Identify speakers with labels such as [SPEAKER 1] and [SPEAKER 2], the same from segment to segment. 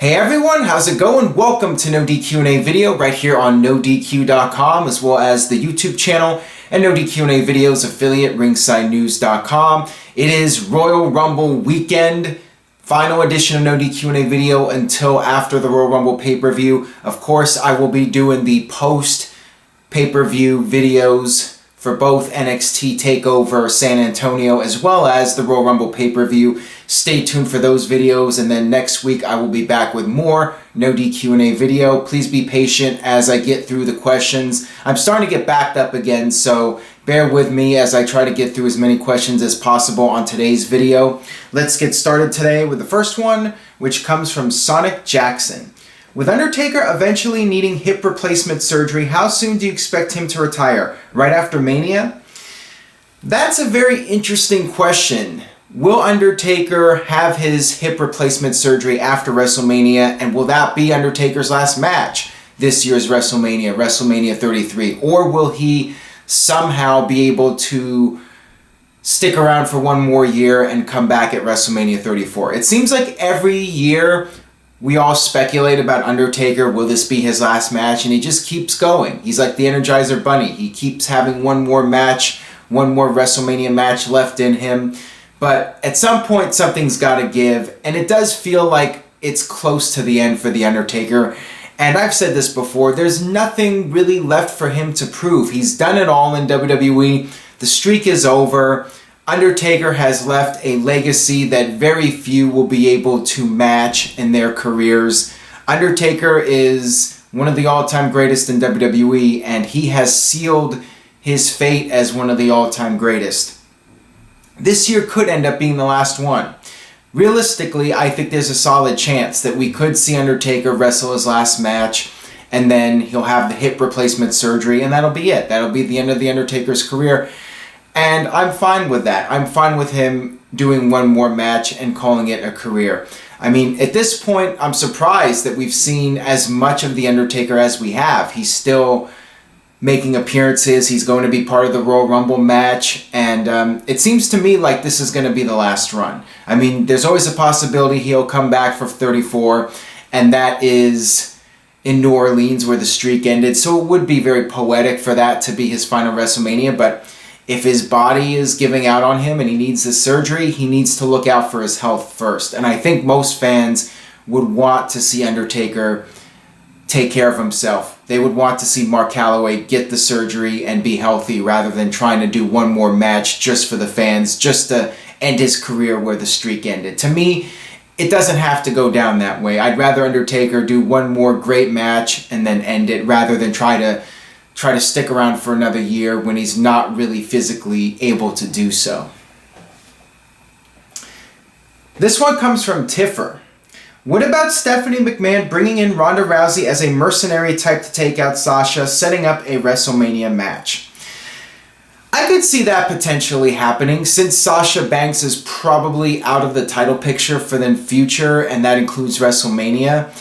[SPEAKER 1] Hey everyone, how's it going? Welcome to NoDQ&A video right here on NoDQ.com, as well as the YouTube channel and NoDQ&A videos affiliate ringsidenews.com. It is Royal Rumble weekend, final edition of NoDQ&A video until after the Royal Rumble pay-per-view. Of course, I will be doing the post pay-per-view videos for both NXT TakeOver San Antonio as well as the Royal Rumble pay-per-view. Stay tuned for those videos, and then next week I will be back with more NoDQ&A video. Please be patient as I get through the questions. I'm starting to get backed up again, so bear with me as I try to get through as many questions as possible on today's video. Let's get started today with the first one, which comes from Sonic Jackson. With Undertaker eventually needing hip replacement surgery, how soon do you expect him to retire? Right after Mania? That's a very interesting question. Will Undertaker have his hip replacement surgery after WrestleMania, and will that be Undertaker's last match this year's WrestleMania, WrestleMania 33? Or will he somehow be able to stick around for one more year and come back at WrestleMania 34? It seems like every year we all speculate about Undertaker, will this be his last match? And he just keeps going. He's like the Energizer Bunny. He keeps having one more match, one more WrestleMania match left in him. But at some point, something's got to give. And it does feel like it's close to the end for The Undertaker. And I've said this before, there's nothing really left for him to prove. He's done it all in WWE. The streak is over. Undertaker has left a legacy that very few will be able to match in their careers. Undertaker is one of the all-time greatest in WWE, and he has sealed his fate as one of the all-time greatest. This year could end up being the last one. Realistically, I think there's a solid chance that we could see Undertaker wrestle his last match, and then he'll have the hip replacement surgery, and that'll be it. That'll be the end of The Undertaker's career. And I'm fine with that. I'm fine with him doing one more match and calling it a career. I mean, at this point, I'm surprised that we've seen as much of The Undertaker as we have. He's still making appearances. He's going to be part of the Royal Rumble match. And it seems to me like this is going to be the last run. I mean, there's always a possibility he'll come back for 34. And that is in New Orleans where the streak ended. So it would be very poetic for that to be his final WrestleMania. But if his body is giving out on him and he needs this surgery, he needs to look out for his health first. And I think most fans would want to see Undertaker take care of himself. They would want to see Mark Calloway get the surgery and be healthy rather than trying to do one more match just for the fans, just to end his career where the streak ended. To me, it doesn't have to go down that way. I'd rather Undertaker do one more great match and then end it rather than try to stick around for another year when he's not really physically able to do so. This one comes from Tiffer. What about Stephanie McMahon bringing in Ronda Rousey as a mercenary type to take out Sasha, setting up a WrestleMania match? I could see that potentially happening since Sasha Banks is probably out of the title picture for the future, and that includes WrestleMania.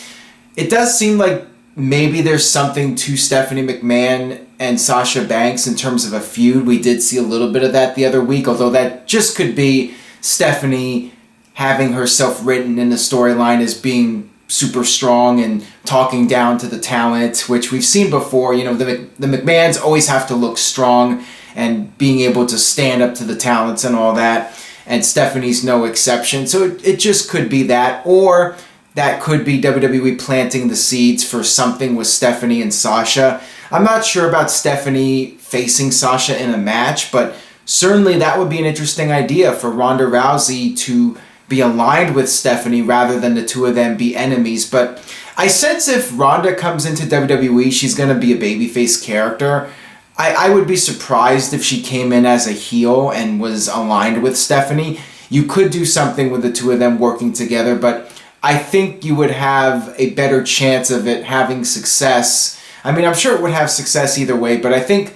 [SPEAKER 1] It does seem like maybe there's something to Stephanie McMahon and Sasha Banks in terms of a feud. We did see a little bit of that the other week, although that just could be Stephanie having herself written in the storyline as being super strong and talking down to the talent, which we've seen before. You know, the McMahons always have to look strong and being able to stand up to the talents and all that, and Stephanie's no exception. So it just could be that, or that could be WWE planting the seeds for something with Stephanie and Sasha. I'm not sure about Stephanie facing Sasha in a match, but certainly that would be an interesting idea for Ronda Rousey to be aligned with Stephanie rather than the two of them be enemies. But I sense if Ronda comes into WWE, she's going to be a babyface character. I would be surprised if she came in as a heel and was aligned with Stephanie. You could do something with the two of them working together, but I think you would have a better chance of it having success. I mean, I'm sure it would have success either way, but I think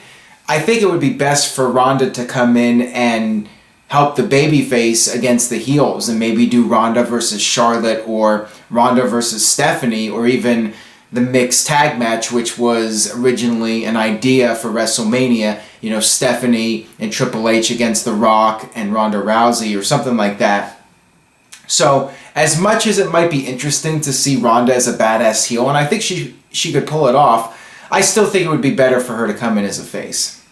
[SPEAKER 1] it would be best for Ronda to come in and help the babyface against the heels and maybe do Ronda versus Charlotte or Ronda versus Stephanie, or even the mixed tag match, which was originally an idea for WrestleMania. You know, Stephanie and Triple H against The Rock and Ronda Rousey or something like that. So as much as it might be interesting to see Ronda as a badass heel, and I think she could pull it off, I still think it would be better for her to come in as a face.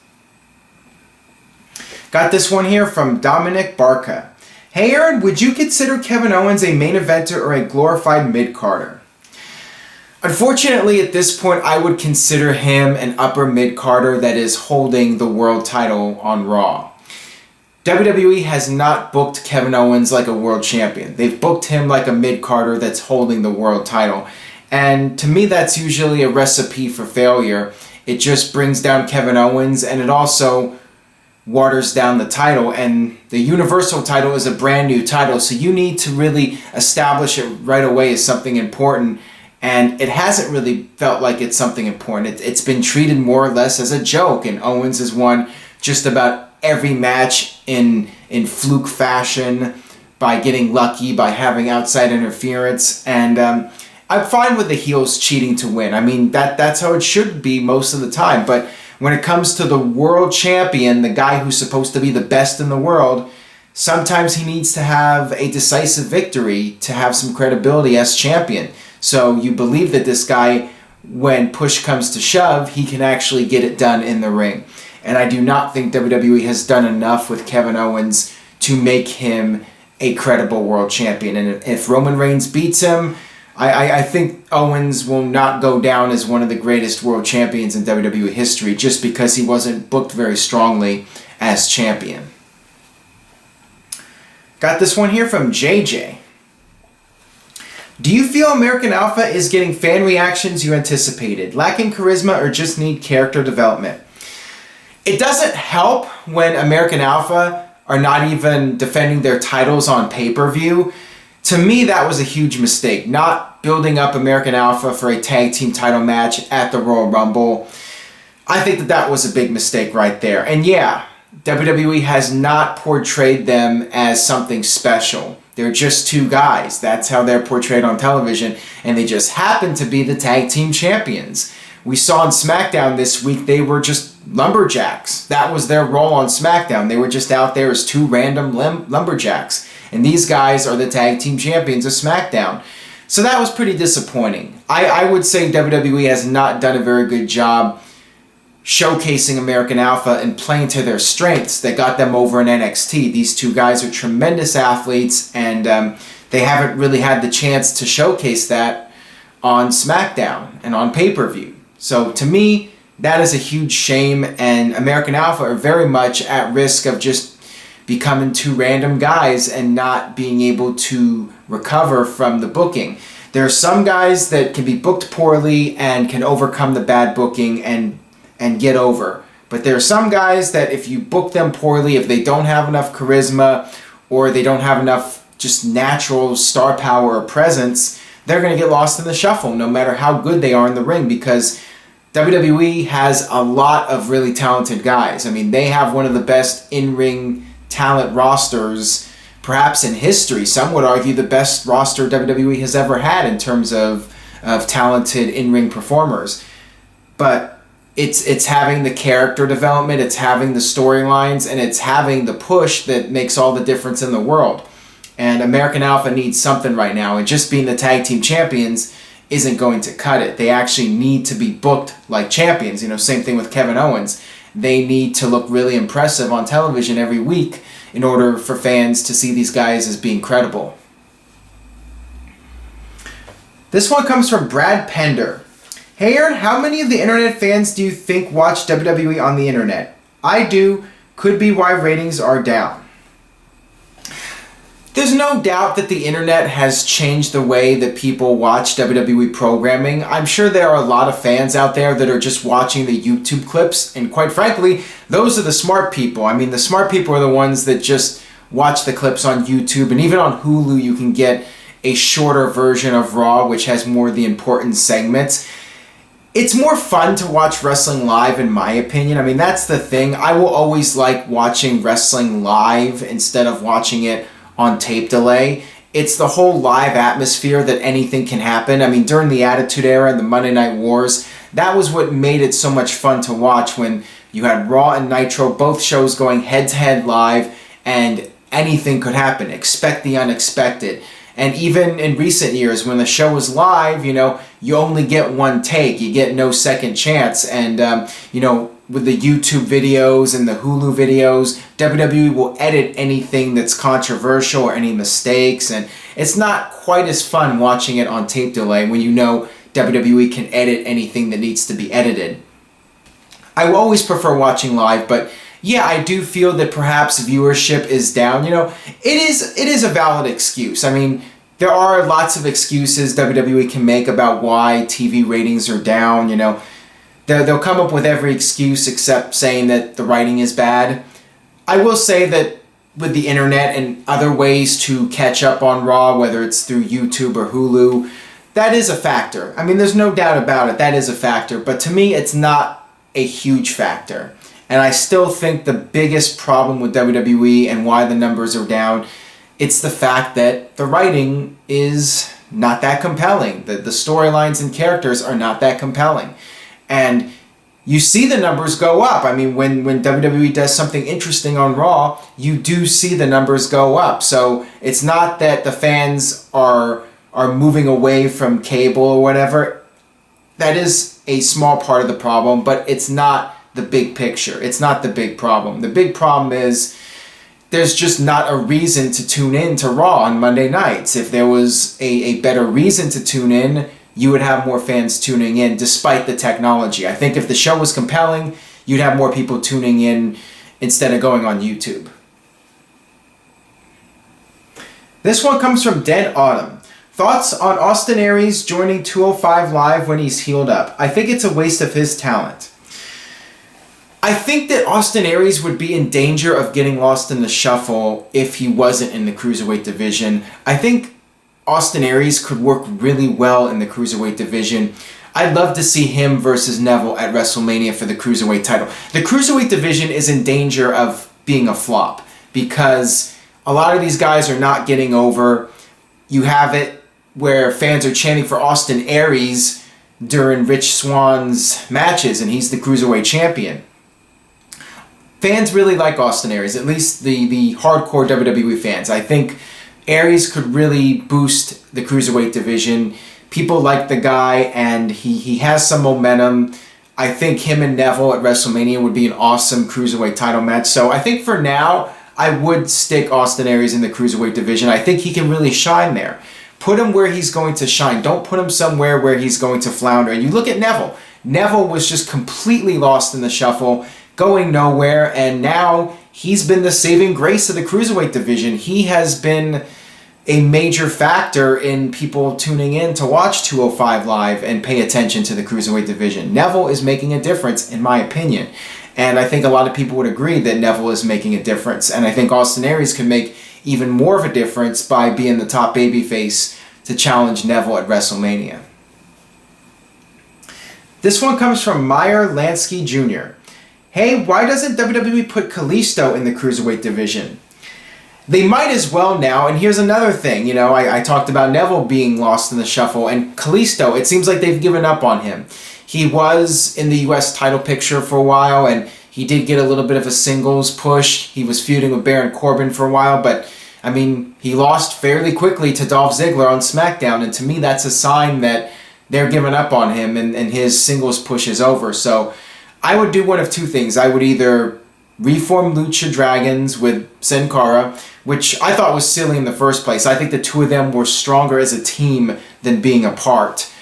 [SPEAKER 1] Got this one here from Dominic Barca. Hey Aaron, would you consider Kevin Owens a main eventer or a glorified mid-carder? Unfortunately, at this point, I would consider him an upper mid-carder that is holding the world title on Raw. WWE has not booked Kevin Owens like a world champion. They've booked him like a mid-carder that's holding the world title. And to me, that's usually a recipe for failure. It just brings down Kevin Owens, and it also waters down the title. And the Universal title is a brand new title, so you need to really establish it right away as something important. And it hasn't really felt like it's something important. It's been treated more or less as a joke, and Owens has won just about every match in fluke fashion, by getting lucky, by having outside interference, and I'm fine with the heels cheating to win. I mean, that's how it should be most of the time, but when it comes to the world champion, the guy who's supposed to be the best in the world, sometimes he needs to have a decisive victory to have some credibility as champion. So you believe that this guy, when push comes to shove, he can actually get it done in the ring. And I do not think WWE has done enough with Kevin Owens to make him a credible world champion. And if Roman Reigns beats him, I think Owens will not go down as one of the greatest world champions in WWE history just because he wasn't booked very strongly as champion. Got this one here from JJ. Do you feel American Alpha is getting fan reactions you anticipated, lacking charisma, or just need character development? It doesn't help when American Alpha are not even defending their titles on pay-per-view. To me, that was a huge mistake, not building up American Alpha for a tag team title match at the Royal Rumble. I think that was a big mistake right there. And yeah, WWE has not portrayed them as something special. They're just two guys. That's how they're portrayed on television, and they just happen to be the tag team champions. We saw on SmackDown this week they were just lumberjacks. That was their role on SmackDown. They were just out there as two random lumberjacks. And these guys are the tag team champions of SmackDown. So that was pretty disappointing. I would say WWE has not done a very good job showcasing American Alpha and playing to their strengths that got them over in NXT. These two guys are tremendous athletes, and they haven't really had the chance to showcase that on SmackDown and on pay-per-view. So to me, that is a huge shame, and American Alpha are very much at risk of just becoming two random guys and not being able to recover from the booking. There are some guys that can be booked poorly and can overcome the bad booking and get over. But there are some guys that if you book them poorly, if they don't have enough charisma or they don't have enough just natural star power or presence, they're going to get lost in the shuffle no matter how good they are in the ring, because WWE has a lot of really talented guys. I mean, they have one of the best in-ring talent rosters perhaps in history. Some would argue the best roster WWE has ever had in terms of talented in-ring performers. But it's having the character development, it's having the storylines, and it's having the push that makes all the difference in the world. And American Alpha needs something right now, and just being the tag team champions isn't going to cut it. They actually need to be booked like champions. You know, same thing with Kevin Owens. They need to look really impressive on television every week in order for fans to see these guys as being credible. This one comes from Brad Pender. Hey Aaron, how many of the internet fans do you think watch WWE on the internet? I do. Could be why ratings are down. There's no doubt that the internet has changed the way that people watch WWE programming. I'm sure there are a lot of fans out there that are just watching the YouTube clips, and quite frankly, those are the smart people. I mean, the smart people are the ones that just watch the clips on YouTube, and even on Hulu you can get a shorter version of Raw, which has more of the important segments. It's more fun to watch wrestling live, in my opinion. I mean, that's the thing. I will always like watching wrestling live instead of watching it on tape delay. It's the whole live atmosphere that anything can happen. I mean, during the Attitude Era and the Monday Night Wars, that was what made it so much fun to watch, when you had Raw and Nitro, both shows going head-to-head live, and anything could happen. Expect the unexpected. And even in recent years, when the show was live, you only get one take. You get no second chance. And, with the YouTube videos and the Hulu videos, WWE will edit anything that's controversial or any mistakes. And it's not quite as fun watching it on tape delay when WWE can edit anything that needs to be edited. I will always prefer watching live, but yeah, I do feel that perhaps viewership is down. It is a valid excuse. I mean, there are lots of excuses WWE can make about why TV ratings are down. They'll come up with every excuse except saying that the writing is bad. I will say that with the internet and other ways to catch up on Raw, whether it's through YouTube or Hulu, that is a factor. I mean, there's no doubt about it. That is a factor. But to me, it's not a huge factor. And I still think the biggest problem with WWE and why the numbers are down, it's the fact that the writing is not that compelling. The storylines and characters are not that compelling. And you see the numbers go up. I mean, when WWE does something interesting on Raw, you do see the numbers go up. So it's not that the fans are moving away from cable or whatever. That is a small part of the problem, but it's not the big picture. It's not the big problem. The big problem is there's just not a reason to tune in to Raw on Monday nights. If there was a better reason to tune in, you would have more fans tuning in despite the technology. I think if the show was compelling, you'd have more people tuning in instead of going on YouTube. This one comes from Dead Autumn. Thoughts on Austin Aries joining 205 Live when he's healed up? I think it's a waste of his talent. I think that Austin Aries would be in danger of getting lost in the shuffle if he wasn't in the Cruiserweight division. I think Austin Aries could work really well in the Cruiserweight division. I'd love to see him versus Neville at WrestleMania for the Cruiserweight title. The Cruiserweight division is in danger of being a flop because a lot of these guys are not getting over. You have it where fans are chanting for Austin Aries during Rich Swann's matches, and he's the Cruiserweight champion. Fans really like Austin Aries, at least the hardcore WWE fans. I think Aries could really boost the Cruiserweight division. People like the guy, and he has some momentum. I think him and Neville at WrestleMania would be an awesome Cruiserweight title match. So I think for now, I would stick Austin Aries in the Cruiserweight division. I think he can really shine there. Put him where he's going to shine. Don't put him somewhere where he's going to flounder. And you look at Neville. Neville was just completely lost in the shuffle, going nowhere, and now he's been the saving grace of the Cruiserweight division. He has been a major factor in people tuning in to watch 205 Live and pay attention to the Cruiserweight division. Neville is making a difference, in my opinion. And I think a lot of people would agree that Neville is making a difference. And I think Austin Aries can make even more of a difference by being the top babyface to challenge Neville at WrestleMania. This one comes from Meyer Lansky Jr. Hey, why doesn't WWE put Kalisto in the Cruiserweight division? They might as well now, and here's another thing. I talked about Neville being lost in the shuffle, and Kalisto, it seems like they've given up on him. He was in the U.S. title picture for a while, and he did get a little bit of a singles push. He was feuding with Baron Corbin for a while, but, I mean, he lost fairly quickly to Dolph Ziggler on SmackDown, and to me that's a sign that they're giving up on him, and his singles push is over. So I would do one of two things. I would either reform Lucha Dragons with Sin Cara, which I thought was silly in the first place. I think the two of them were stronger as a team than being apart.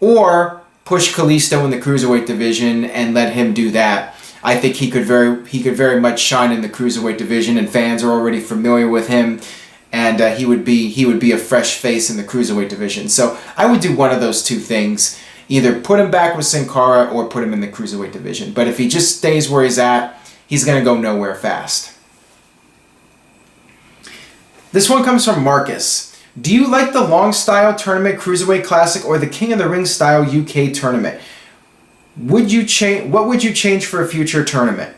[SPEAKER 1] Or push Kalisto in the Cruiserweight division and let him do that. I think he could very much shine in the Cruiserweight division, and fans are already familiar with him, and he would be a fresh face in the Cruiserweight division. So I would do one of those two things. Either put him back with Sin Cara or put him in the Cruiserweight division. But if he just stays where he's at, he's going to go nowhere fast. This one comes from Marcus. Do you like the Long Style Tournament Cruiserweight Classic or the King of the Ring Style UK Tournament? What would you change for a future tournament?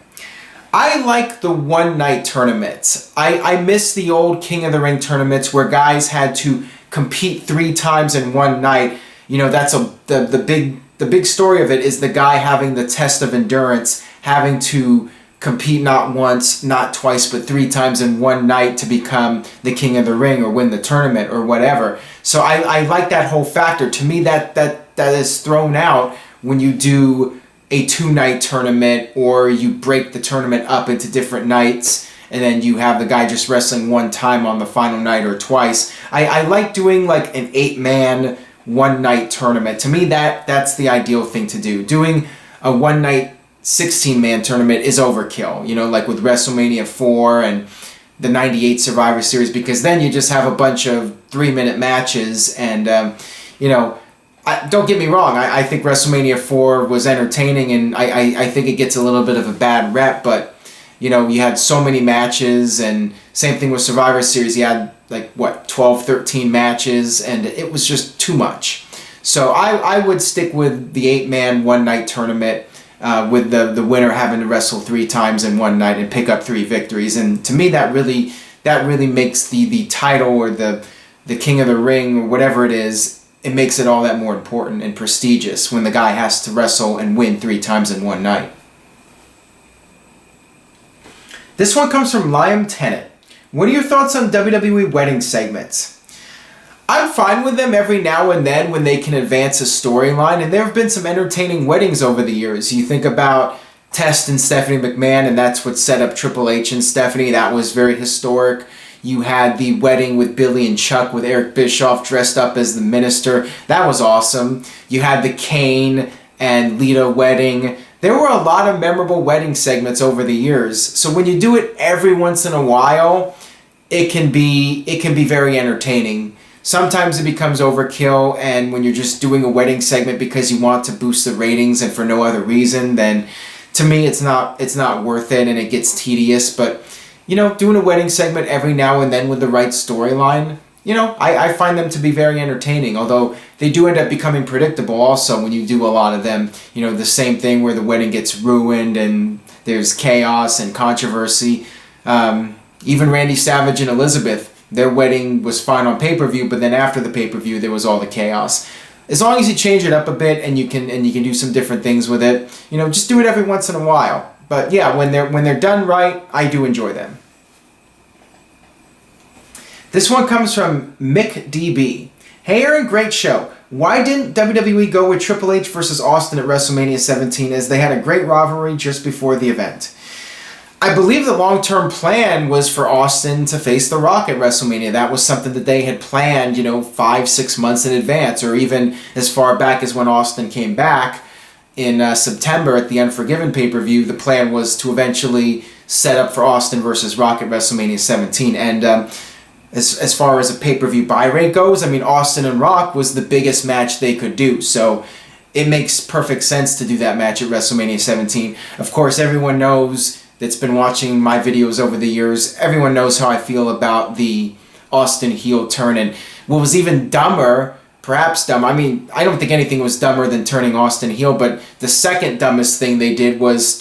[SPEAKER 1] I like the one-night tournaments. I miss the old King of the Ring tournaments where guys had to compete 3 times in one night. That's the big story of it is the guy having the test of endurance, having to compete not once, not twice, but 3 times in one night to become the king of the ring or win the tournament or whatever. So I like that whole factor. To me, that is thrown out when you do a 2-night tournament, or you break the tournament up into different nights and then you have the guy just wrestling 1 time on the final night or twice. I like doing like an 8-man 1-night tournament. To me, that's the ideal thing to do. Doing a 1-night 16-man tournament is overkill, you know, like with WrestleMania 4 and the 98 Survivor Series, because then you just have a bunch of 3-minute matches. And, you know, don't get me wrong, I think WrestleMania 4 was entertaining, and I think it gets a little bit of a bad rep, but, you know, you had so many matches, and same thing with Survivor Series. You had, like, 12, 13 matches, and it was just too much. So I would stick with the 8-man 1-night tournament, with the winner having to wrestle 3 times in one night and pick up 3 victories. And to me, that really makes the title or the King of the Ring or whatever it is, it makes it all that more important and prestigious when the guy has to wrestle and win 3 times in one night. This one comes from Liam Tennant. What are your thoughts on WWE wedding segments? I'm fine with them every now and then when they can advance a storyline, and there have been some entertaining weddings over the years. You think about Test and Stephanie McMahon, and that's what set up Triple H and Stephanie. That was very historic. You had the wedding with Billy and Chuck with Eric Bischoff dressed up as the minister. That was awesome. You had the Kane and Lita wedding. There were a lot of memorable wedding segments over the years. So when you do it every once in a while, it can be very entertaining. Sometimes it becomes overkill, and when you're just doing a wedding segment because you want to boost the ratings and for no other reason, then to me it's not worth it, and it gets tedious. But, you know, doing a wedding segment every now and then with the right storyline, you know, I find them to be very entertaining, although they do end up becoming predictable also when you do a lot of them. You know, the same thing where the wedding gets ruined and there's chaos and controversy. Even Randy Savage and Elizabeth, their wedding was fine on pay-per-view, but then after the pay-per-view there was all the chaos. As long as you change it up a bit and you can do some different things with it, you know, just do it every once in a while. But yeah, when they're done right, I do enjoy them. This one comes from Mick DB. Hey Aaron, great show. Why didn't WWE go with Triple H versus Austin at WrestleMania 17, as they had a great rivalry just before the event? I believe the long-term plan was for Austin to face The Rock at WrestleMania. That was something that they had planned, you know, 5-6 months in advance, or even as far back as when Austin came back in September at the Unforgiven pay-per-view. The plan was to eventually set up for Austin versus Rock at WrestleMania 17. And as far as a pay-per-view buy rate goes, I mean, Austin and Rock was the biggest match they could do. So it makes perfect sense to do that match at WrestleMania 17. Of course, everyone knows that's been watching my videos over the years, everyone knows how I feel about the Austin heel turn. And what was even dumber, perhaps dumb, I mean, I don't think anything was dumber than turning Austin heel, but the second dumbest thing they did was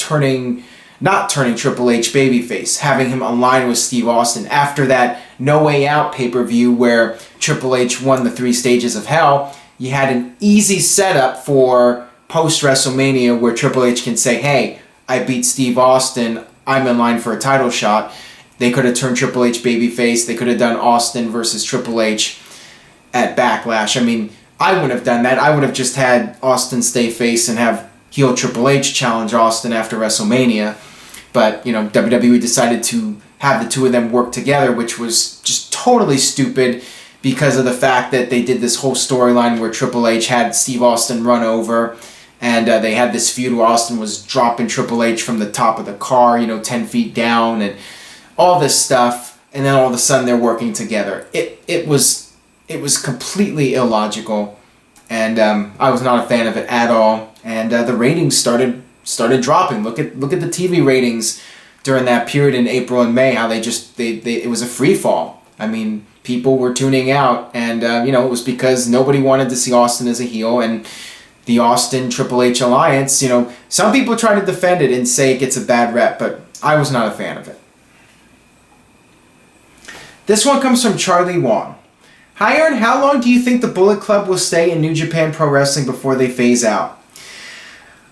[SPEAKER 1] not turning Triple H babyface, having him align with Steve Austin. After that No Way Out pay-per-view where Triple H won the 3 stages of hell, you had an easy setup for post-WrestleMania where Triple H can say, hey, I beat Steve Austin, I'm in line for a title shot. They could have turned Triple H babyface. They could have done Austin versus Triple H at Backlash. I mean, I wouldn't have done that. I would have just had Austin stay face and have heel Triple H challenge Austin after WrestleMania. But, you know, WWE decided to have the two of them work together, which was just totally stupid because of the fact that they did this whole storyline where Triple H had Steve Austin run over. And they had this feud where Austin was dropping Triple H from the top of the car, you know, 10 feet down, and all this stuff. And then all of a sudden they're working together. It was completely illogical, and I was not a fan of it at all. And the ratings started dropping. Look at the TV ratings during that period in April and May. How it was a free fall. I mean, people were tuning out, and you know, it was because nobody wanted to see Austin as a heel. And the Austin Triple H alliance, you know, some people try to defend it and say it gets a bad rep, but I was not a fan of it. This one comes from Charlie Wong. Hi Aaron, how long do you think the Bullet Club will stay in New Japan Pro Wrestling before they phase out?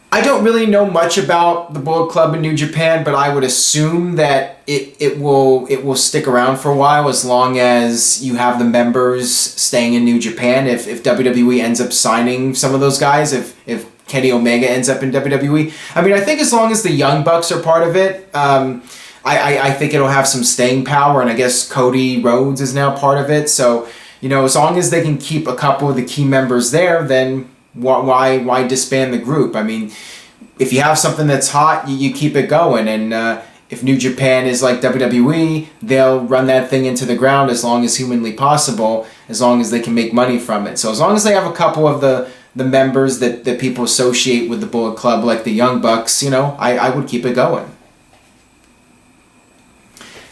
[SPEAKER 1] I don't really know much about the Bullet Club in New Japan, but I would assume that it will stick around for a while as long as you have the members staying in New Japan. If WWE ends up signing some of those guys, if Kenny Omega ends up in WWE, I mean, I think as long as the Young Bucks are part of it, I think it'll have some staying power, and I guess Cody Rhodes is now part of it. So, you know, as long as they can keep a couple of the key members there, then why disband the group? I mean, if you have something that's hot, you keep it going. And if New Japan is like WWE, they'll run that thing into the ground as long as humanly possible, as long as they can make money from it. So as long as they have a couple of the members that people associate with the Bullet Club, like the Young Bucks, you know, I would keep it going.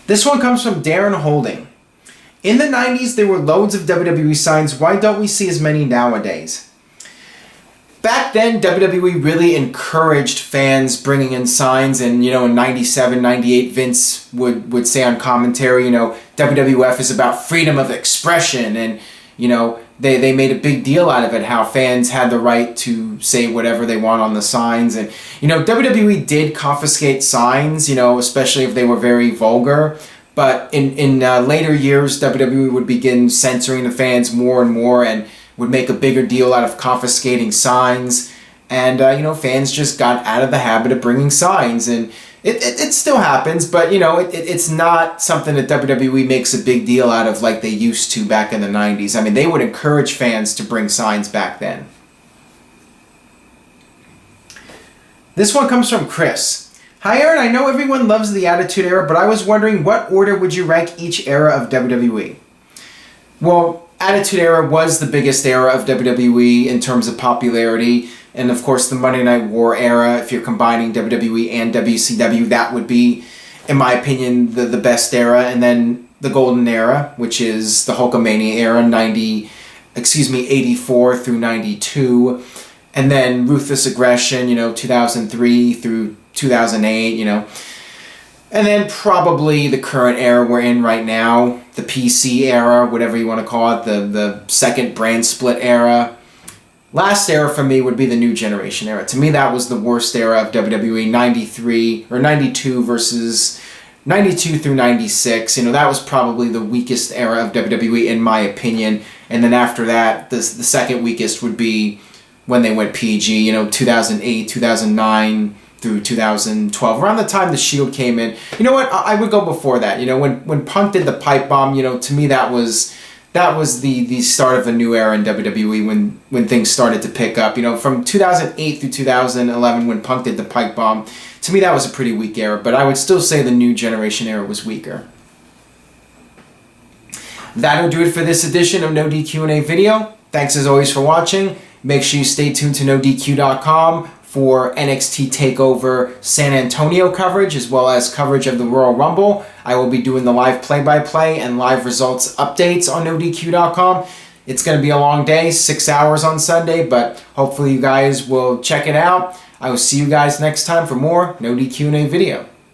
[SPEAKER 1] This one comes from Darren Holding. In the 90s, there were loads of WWE signs. Why don't we see as many nowadays? Back then, WWE really encouraged fans bringing in signs, and, you know, in 97, 98, Vince would say on commentary, you know, WWF is about freedom of expression, and, you know, they made a big deal out of it, how fans had the right to say whatever they want on the signs. And, you know, WWE did confiscate signs, you know, especially if they were very vulgar. But in later years, WWE would begin censoring the fans more and more, and would make a bigger deal out of confiscating signs. And, you know, fans just got out of the habit of bringing signs. And it still happens, but, you know, it's not something that WWE makes a big deal out of like they used to back in the 90s. I mean, they would encourage fans to bring signs back then. This one comes from Chris. Hi, Aaron. I know everyone loves the Attitude Era, but I was wondering, what order would you rank each era of WWE? Well, Attitude Era was the biggest era of WWE in terms of popularity. And of course, the Monday Night War era, if you're combining WWE and WCW, that would be, in my opinion, the best era. And then the Golden Era, which is the Hulkamania era, 84 through 92. And then Ruthless Aggression, you know, 2003 through 2008, you know. And then probably the current era we're in right now, the PC era, whatever you want to call it, the second brand split era. Last era for me would be the New Generation era. To me, that was the worst era of WWE, 93 or 92 versus 92 through 96. You know, that was probably the weakest era of WWE in my opinion. And then after that, the second weakest would be when they went PG, you know, 2008, 2009 through 2012, around the time the Shield came in. You know what? I would go before that. You know, when Punk did the pipe bomb, you know, to me that was the start of a new era in WWE when things started to pick up. You know, from 2008 through 2011 when Punk did the pipe bomb, to me that was a pretty weak era, but I would still say the New Generation era was weaker. That'll do it for this edition of No DQ&A video. Thanks as always for watching. Make sure you stay tuned to NoDQ.com for NXT TakeOver San Antonio coverage, as well as coverage of the Royal Rumble. I will be doing the live play-by-play and live results updates on NoDQ.com. It's going to be a long day, 6 hours on Sunday, but hopefully you guys will check it out. I will see you guys next time for more No DQ&A video.